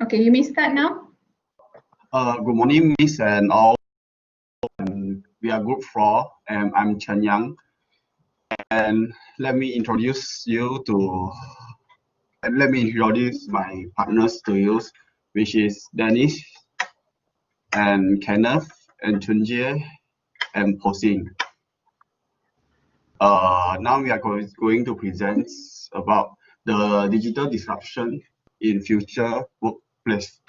Okay, you may start now. Good morning, Miss and all. We are Group 4, and I'm Chen Yang. And let me introduce my partners to you, which is Dennis and Kenneth and Chunjie and Posing. Now we are going to present about the digital disruption in future workplace.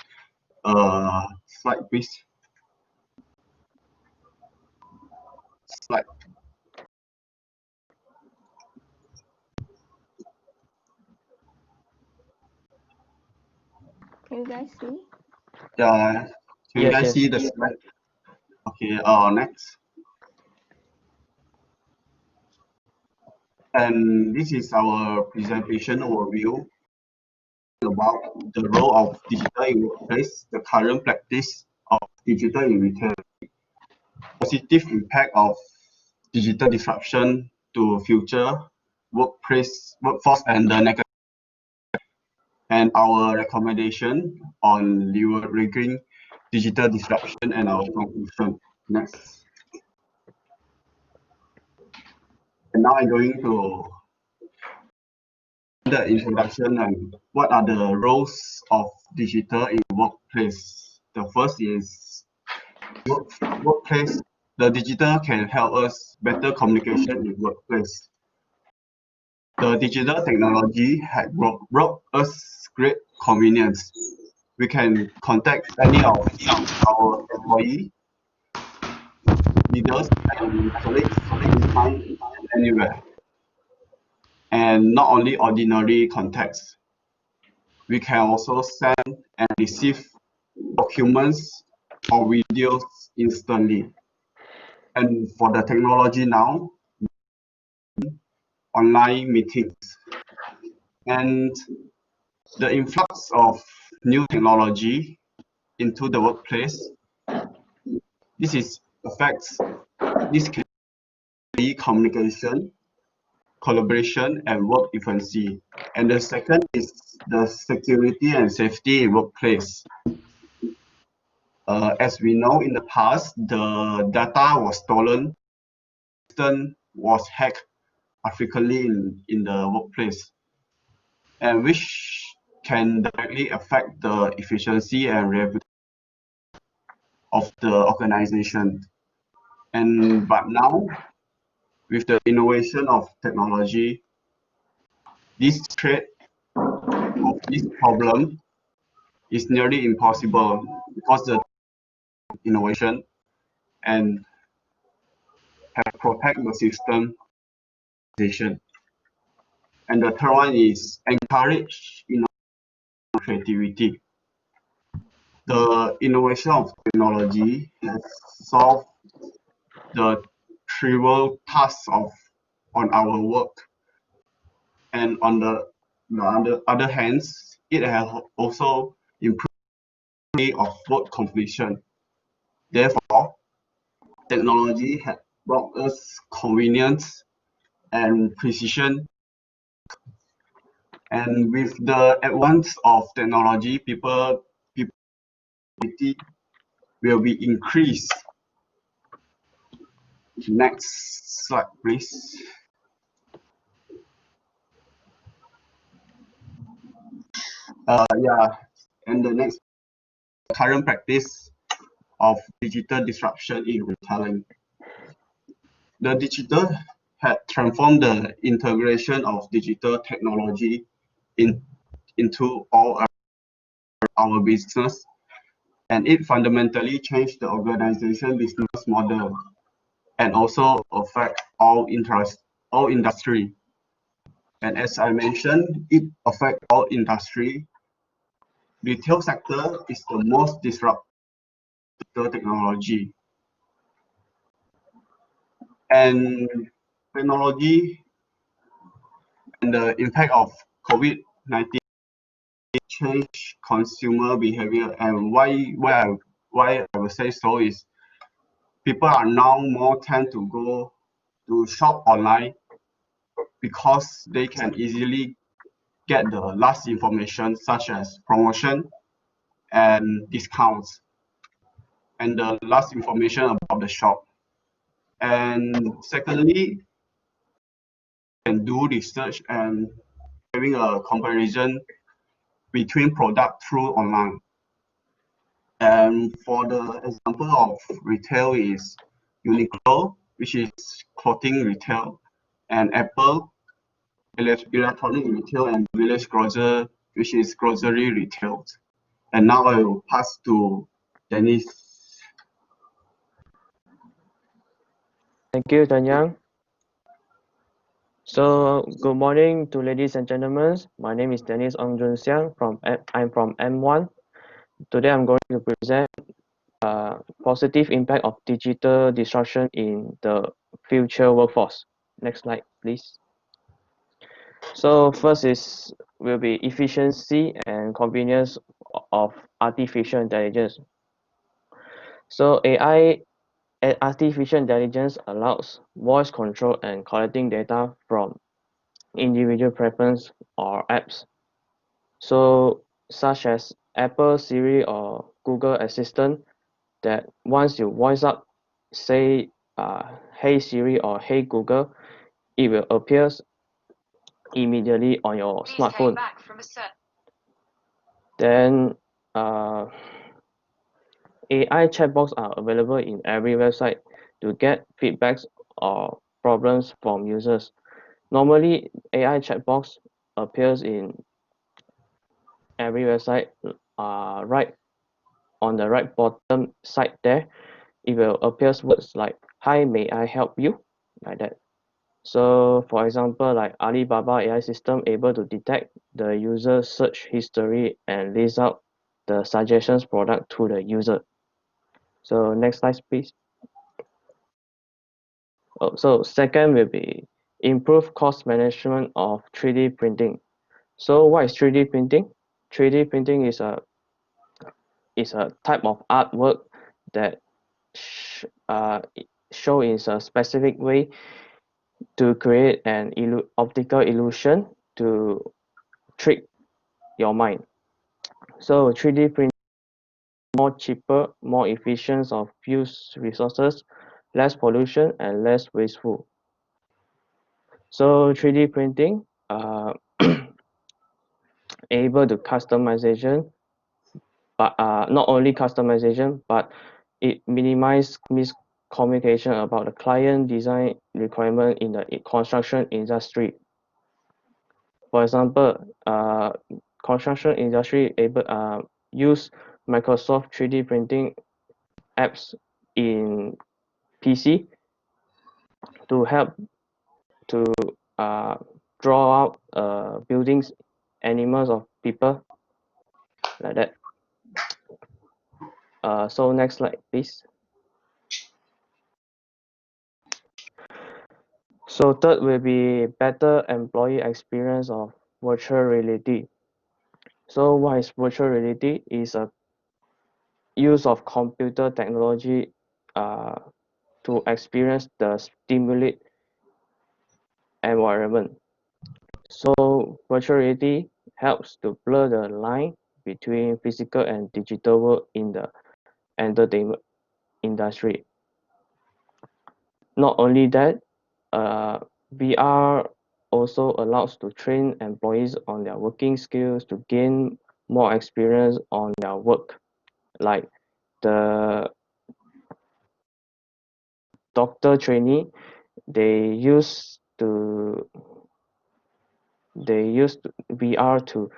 Slide, please. Slide. Can you guys see? Yeah, can you guys see the slide? Okay, next. And this is our presentation overview about the role of digital in workplace, the current practice of digital in retail, positive impact of digital disruption to future workforce, and the negative, and our recommendation on leveraging digital disruption and our conclusion. Next. And now I'm going to the introduction and what are the roles of digital in workplace. The first is workplace. The digital can help us better communication in workplace. The digital technology has brought us great convenience. We can contact any of our employees, leaders, and colleagues anytime and anywhere. And not only ordinary contacts, we can also send and receive documents or videos instantly. And for the technology now, online meetings. And the influx of new technology into the workplace, this can be communication, collaboration, and work efficiency. And the second is the security and safety in workplace. As we know, in the past, the data was stolen, system was hacked frequently in the workplace, and which can directly affect the efficiency and reputation of the organization. But now, with the innovation of technology, this threat of this problem is nearly impossible because the innovation and have protect the system. And the third one is encourage creativity. The innovation of technology has solved the trivial tasks on our work, and on the other hands, it has also improved the way of work completion. Therefore, technology has brought us convenience and precision. And with the advance of technology, people will be increased. Next slide, please. And the next current practice of digital disruption in retailing. The digital had transformed the integration of digital technology into all our business, and it fundamentally changed the organization business model and also affect all industry. And as I mentioned, it affects all industry. Retail sector is the most disruptive technology. And technology and the impact of COVID-19 change consumer behavior. And why I would say so is people are now more tend to go to shop online because they can easily get the last information such as promotion and discounts, and the last information about the shop. And secondly, can do research and having a comparison between product through online. And for the example of retail is Uniqlo, which is clothing retail, and Apple, electronic retail, and Village Grocer, which is grocery retail. And now I will pass to Dennis. Thank you, Tanyang. So, good morning to ladies and gentlemen. My name is Dennis Ong Jun Siang. I'm from M1. Today, I'm going to present positive impact of digital disruption in the future workforce. Next slide, please. So, first will be efficiency and convenience of artificial intelligence. So, AI and artificial intelligence allows voice control and collecting data from individual preference or apps. So such as Apple Siri or Google Assistant that once you voice up, say, Hey Siri or Hey Google, it will appear immediately on your smartphone. Then AI chatbots are available in every website to get feedbacks or problems from users. Normally, AI chatbots appears in every website right on the right bottom side there. It will appear words like hi, may I help you, like that. So for example, like Alibaba AI system able to detect the user search history and list out the suggestions product to the user. So next slide, please. So second will be improve cost management of 3D printing. So what is 3D printing? 3D printing is a type of artwork that show in a specific way to create an optical illusion to trick your mind. So 3D print more cheaper, more efficient of use resources, less pollution and less wasteful. So 3D printing able to customization, but not only customization, but it minimize miscommunication about the client design requirement in the construction industry. For example, construction industry use Microsoft 3D printing apps in PC to help to draw out buildings, animals, of people, like that. So next slide, please. So third will be better employee experience of virtual reality. So what is virtual reality? Is a use of computer technology to experience the stimulate environment. So virtual reality helps to blur the line between physical and digital world in the entertainment industry. Not only that, VR also allows to train employees on their working skills to gain more experience on their work. Like the doctor trainee, they use VR to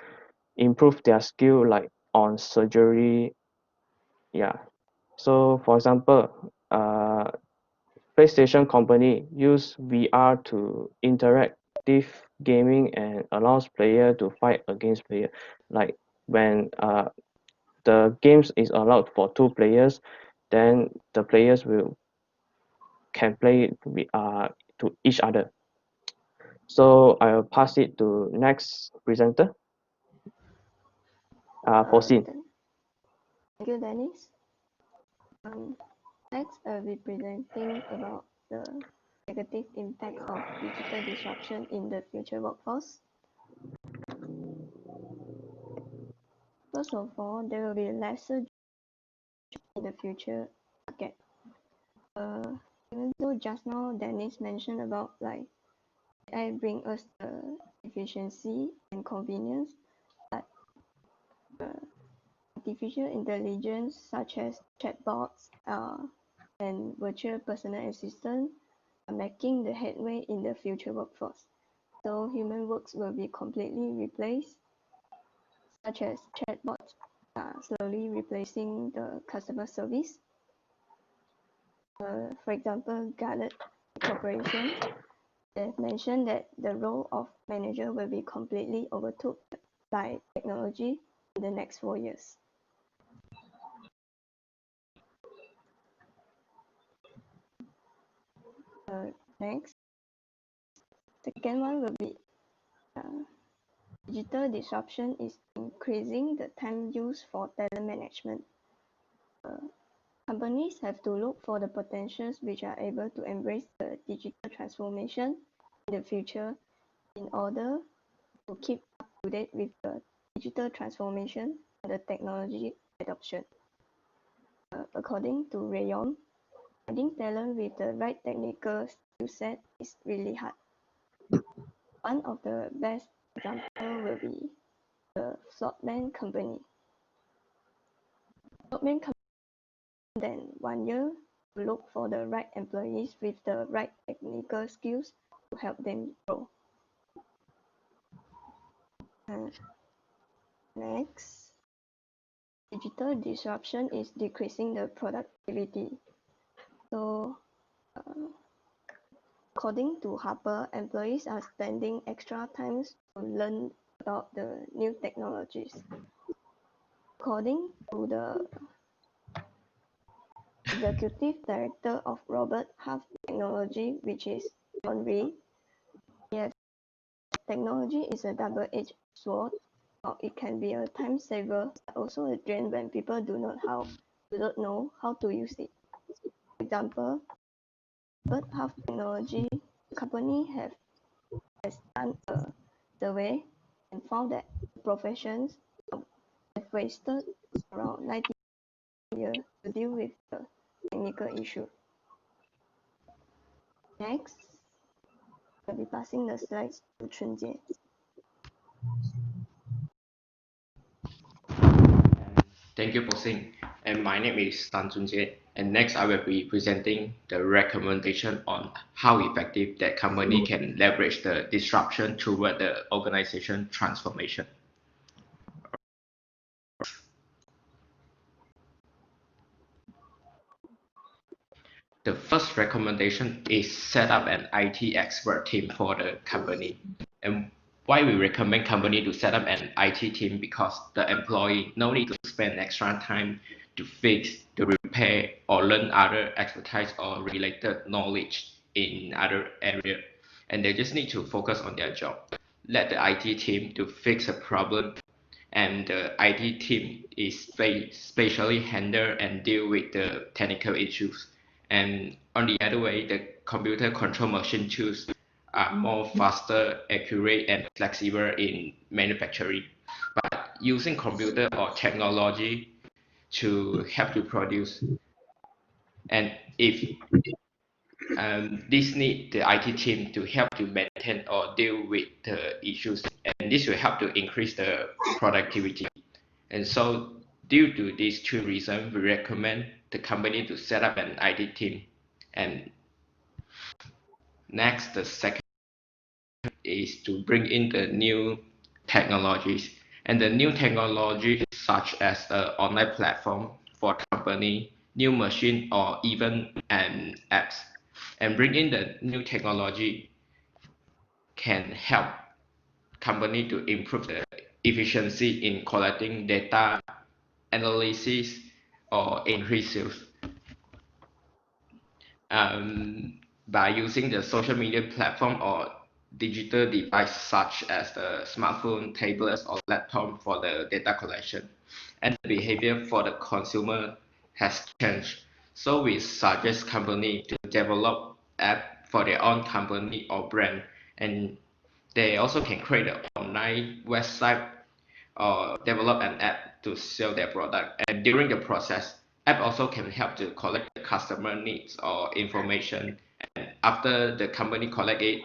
improve their skill, like on surgery. Yeah. So for example, PlayStation company use VR to interactive gaming and allows player to fight against player. Like when the games is allowed for 2 players, then the players can play to each other. So I will pass it to next presenter, Fosin. Thank you, Dennis. Next, I will be presenting about the negative impact of digital disruption in the future workforce. First of all, there will be lesser in the future market. Even though just now Dennis mentioned about like AI bring us the efficiency and convenience, but artificial intelligence such as chatbots and virtual personal assistants are making the headway in the future workforce. So human works will be completely replaced, such as chatbots slowly replacing the customer service. For example, Gallup Corporation, they've mentioned that the role of manager will be completely overtook by technology in the next 4 years. Next, second one will be digital disruption is increasing the time used for talent management. Companies have to look for the potentials which are able to embrace the digital transformation in the future in order to keep up to date with the digital transformation and the technology adoption. According to Rayon, finding talent with the right technical skill set is really hard. One of the best examples will be the Floatman company. Floatman company then 1 year to look for the right employees with the right technical skills to help them grow. Next, digital disruption is decreasing the productivity. So, according to Harper, employees are spending extra time to learn about the new technologies. According to the executive director of Robert Half Technology, which is John Ray, yes, technology is a double-edged sword. It can be a time saver, but also a drain when people do not know how to use it. For example, Robert Half Technology company has done a survey and found that professions have wasted around 90 years to deal with the technical issue. Next, I'll be passing the slides to Chunjie. Thank you, Posing. And my name is Tan Junjie. And next, I will be presenting the recommendation on how effective that company can leverage the disruption toward the organization transformation. The first recommendation is set up an IT expert team for the company. And why we recommend company to set up an IT team, because the employee no need to spend extra time to fix, to repair, or learn other expertise or related knowledge in other area. And they just need to focus on their job. Let the IT team to fix a problem, and the IT team is specially handle and deal with the technical issues. And on the other way, the computer control machine tools are more faster, accurate, and flexible in manufacturing. But using computer or technology to help to produce, and if this need the IT team to help to maintain or deal with the issues, and this will help to increase the productivity. And so, due to these two reasons, we recommend the company to set up an IT team. And next, the second is to bring in the new technologies. And the new technology, such as an online platform for company, new machine, or even an apps. And bring in the new technology can help company to improve the efficiency in collecting data, analysis, or increase sales. By using the social media platform or digital device such as the smartphone, tablets, or laptop for the data collection. And the behavior for the consumer has changed. So we suggest company to develop app for their own company or brand, and they also can create an online website or develop an app to sell their product. And during the process, app also can help to collect the customer needs or information. And after the company collect it,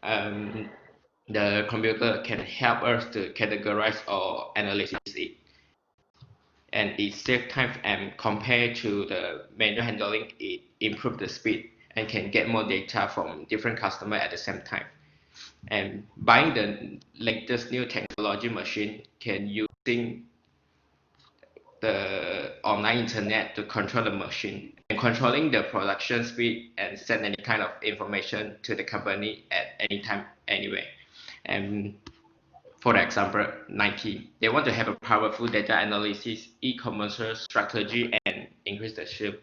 um, the computer can help us to categorize or analyze it. And it saves time, and compared to the manual handling, it improves the speed and can get more data from different customers at the same time. And buying the latest new technology machine can using the online internet to control the machine and controlling the production speed and send any kind of information to the company at any time, anywhere. And for example, Nike, they want to have a powerful data analysis, e-commerce strategy, and increase the sales.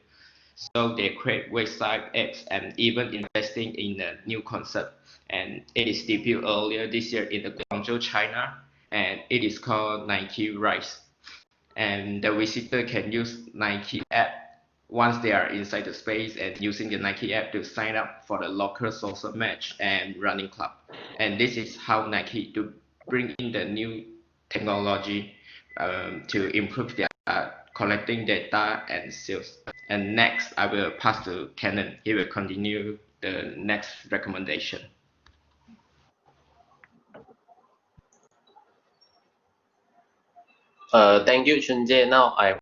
So they create website apps and even investing in a new concept. And it is debuted earlier this year in the Guangzhou, China, and it is called Nike Rise. And the visitor can use Nike app once they are inside the space and using the Nike app to sign up for the local social match and running club. And this is how Nike to bring in the new technology to improve their collecting data and sales. And next, I will pass to Canon. He will continue the next recommendation. Thank you, Chunjae. Now I'm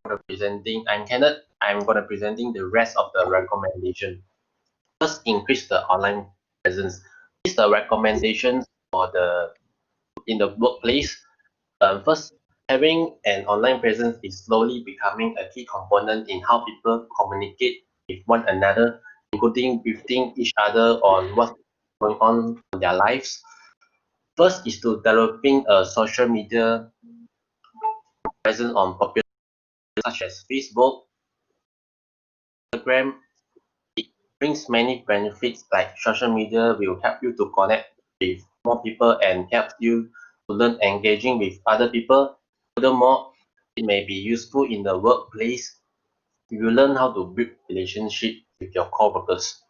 Kenneth. I'm going to presenting the rest of the recommendation. First, increase the online presence. This is the recommendations for in the workplace. First, having an online presence is slowly becoming a key component in how people communicate with one another, including briefing each other on what's going on in their lives. First is to developing a social media presence on popular such as Facebook, Instagram. It brings many benefits like social media will help you to connect with more people and help you to learn engaging with other people. Furthermore, it may be useful in the workplace. You learn how to build relationship with your coworkers.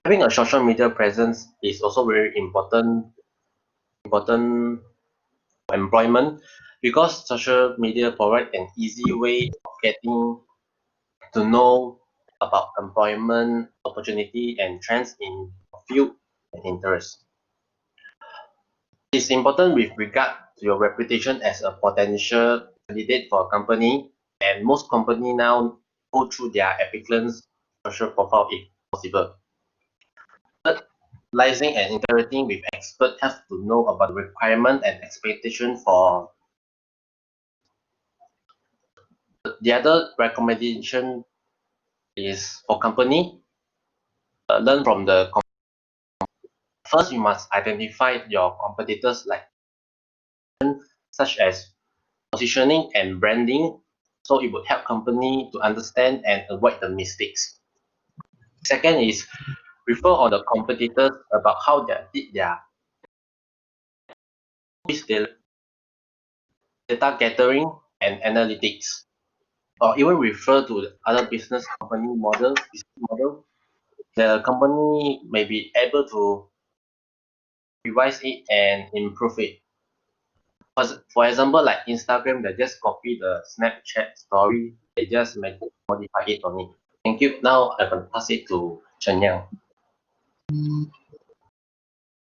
Having a social media presence is also very important for employment because social media provide an easy way of getting to know about employment opportunity and trends in field and interest. It's important with regard to your reputation as a potential candidate for a company, and most companies now go through their applicants' social profile if possible. But liaising and interacting with experts helps to know about the requirement and expectation for the other recommendation is for company. Learn from the first, you must identify your competitors like such as positioning and branding, so it would help company to understand and avoid the mistakes. Second is refer on the competitors about how they did their data gathering and analytics, or even refer to the other business model. The company may be able to revise it and improve it. For example, like Instagram, they just copy the Snapchat story, they just modify it on it. Thank you. Now I can pass it to Chen Yang.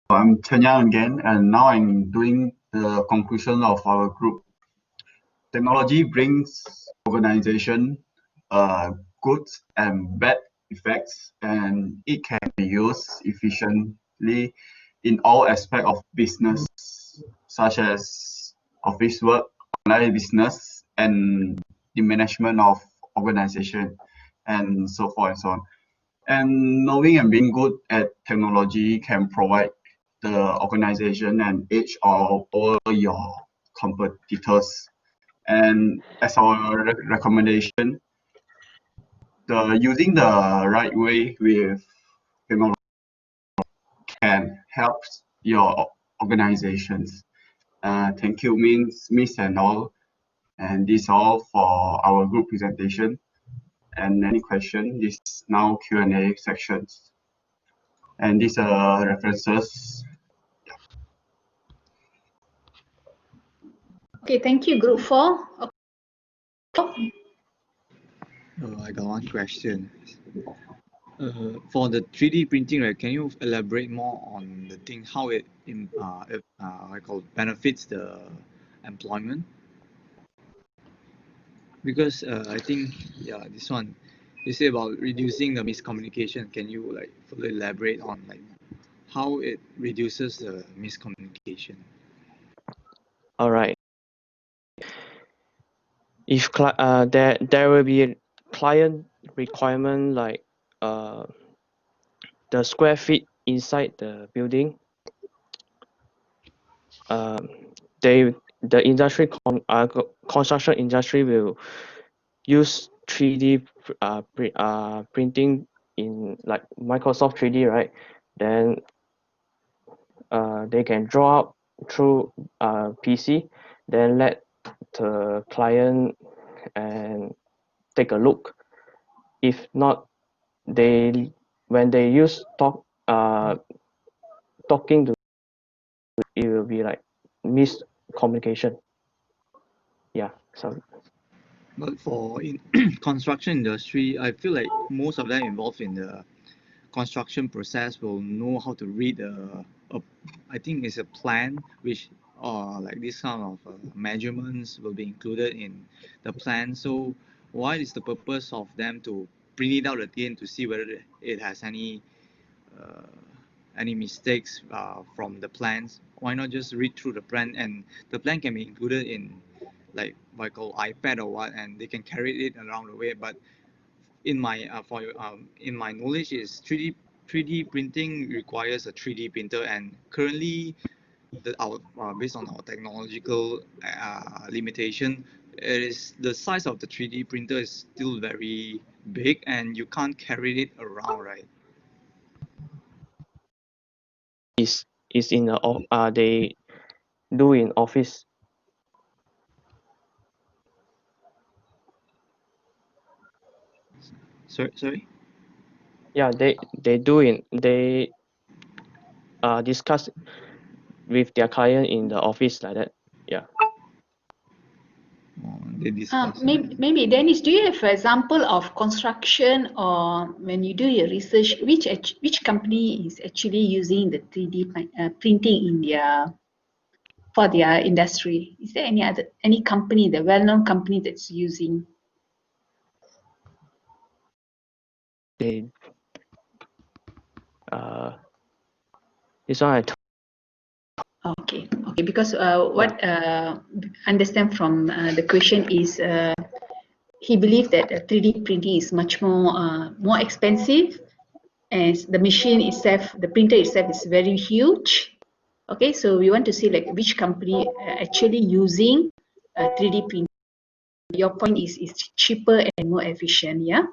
I'm Chen Yang again, and now I'm doing the conclusion of our group. Technology brings organization good and bad effects, and it can be used efficiently in all aspects of business, such as office work, online business, and the management of organization, and so forth and so on. And knowing and being good at technology can provide the organization an edge over your competitors. And as our recommendation, using the right way with technology can help your organizations. Thank you, Miss and all. And this all for our group presentation. And any question, this now Q&A sections. And these are references. Okay, thank you, Group 4. I got one question. For the 3D printing, right, can you elaborate more on the thing, how I call benefits the employment? Because I think, yeah, this one, you say about reducing the miscommunication. Can you like further elaborate on like how it reduces the miscommunication? All right. If there will be a client requirement like the square feet inside the building, um, the construction industry will use 3D printing in like Microsoft 3D, right? Then they can draw up through PC, then let the client and take a look. If not, when they use talking to, it will be like miscommunication. Yeah, so But for in construction industry, I feel like most of them involved in the construction process will know how to read I think it's a plan which like this kind of measurements will be included in the plan. So what is the purpose of them to print it out again to see whether it has uh, any mistakes from the plans? Why not just read through the plan, and the plan can be included in like what I call iPad or what, and they can carry it around the way. But in my knowledge is 3D printing requires a 3D printer, and currently based on our technological limitation, it is the size of the 3D printer is still very big and you can't carry it around, right? is in they do in office. Sorry. Yeah, they discuss with their client in the office like that. Yeah. They discuss. Maybe Dennis, do you have an example of construction or when you do your research, which company is actually using the 3D printing in for their industry? Is there any company, the well-known company that's using? They this one Okay, because what understand from the question is he believed that 3D printing is much more expensive, as the machine itself, the printer itself is very huge. Okay, so we want to see like which company actually using 3D printing. Your point is cheaper and more efficient, yeah?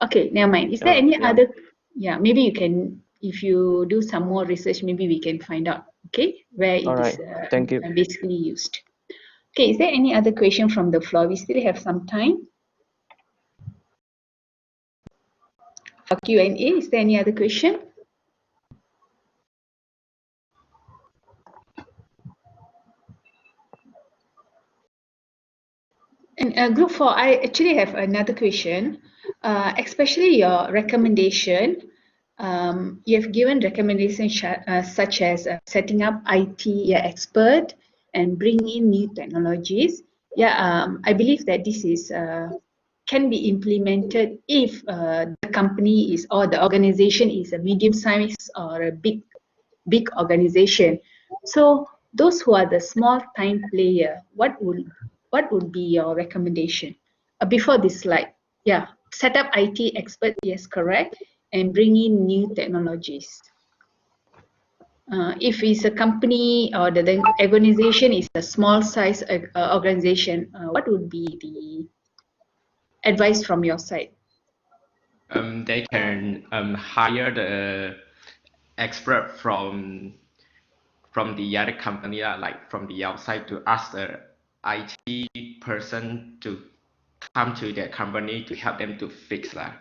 Okay, never mind. Is there any yeah. other? Yeah, maybe you can, if you do some more research, maybe we can find out, okay, where it is Thank you. basically used. Okay, is there any other question from the floor? We still have some time for Q&A. Is there any other question? And group 4, I actually have another question, especially your recommendation. You have given recommendations such as setting up IT expert and bring in new technologies. Yeah, I believe that this is can be implemented if the company is or the organization is a medium size or a big organization. So those who are the small time player, what would be your recommendation before this slide? Yeah, set up IT expert, yes, correct, and bring in new technologies. If it's a company or the organization is a small size organization, what would be the advice from your side? They can hire the expert from the other company, like from the outside, to ask the IT person to come to their company to help them to fix that.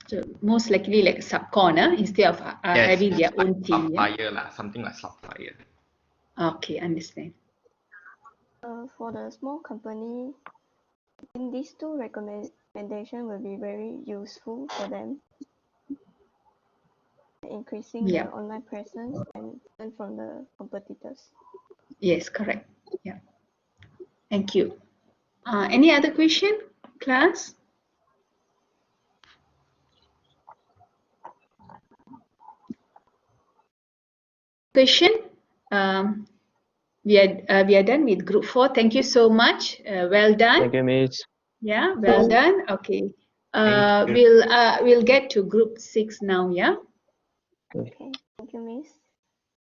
So most likely like subcon instead of Yes, having their like own team. Yeah? supplier, something like supplier. Okay, understand. For the small company, I think these two recommendations will be very useful for them, increasing Yeah. the online presence and learn from the competitors. Yes, correct. Yeah. Thank you. Any other question, class? Question? We are done with group 4. Thank you so much. Well done. Thank you, Miss. Yeah, well done. Okay. Thank you. We'll get to group 6 now. Yeah. Okay, thank you, Miss.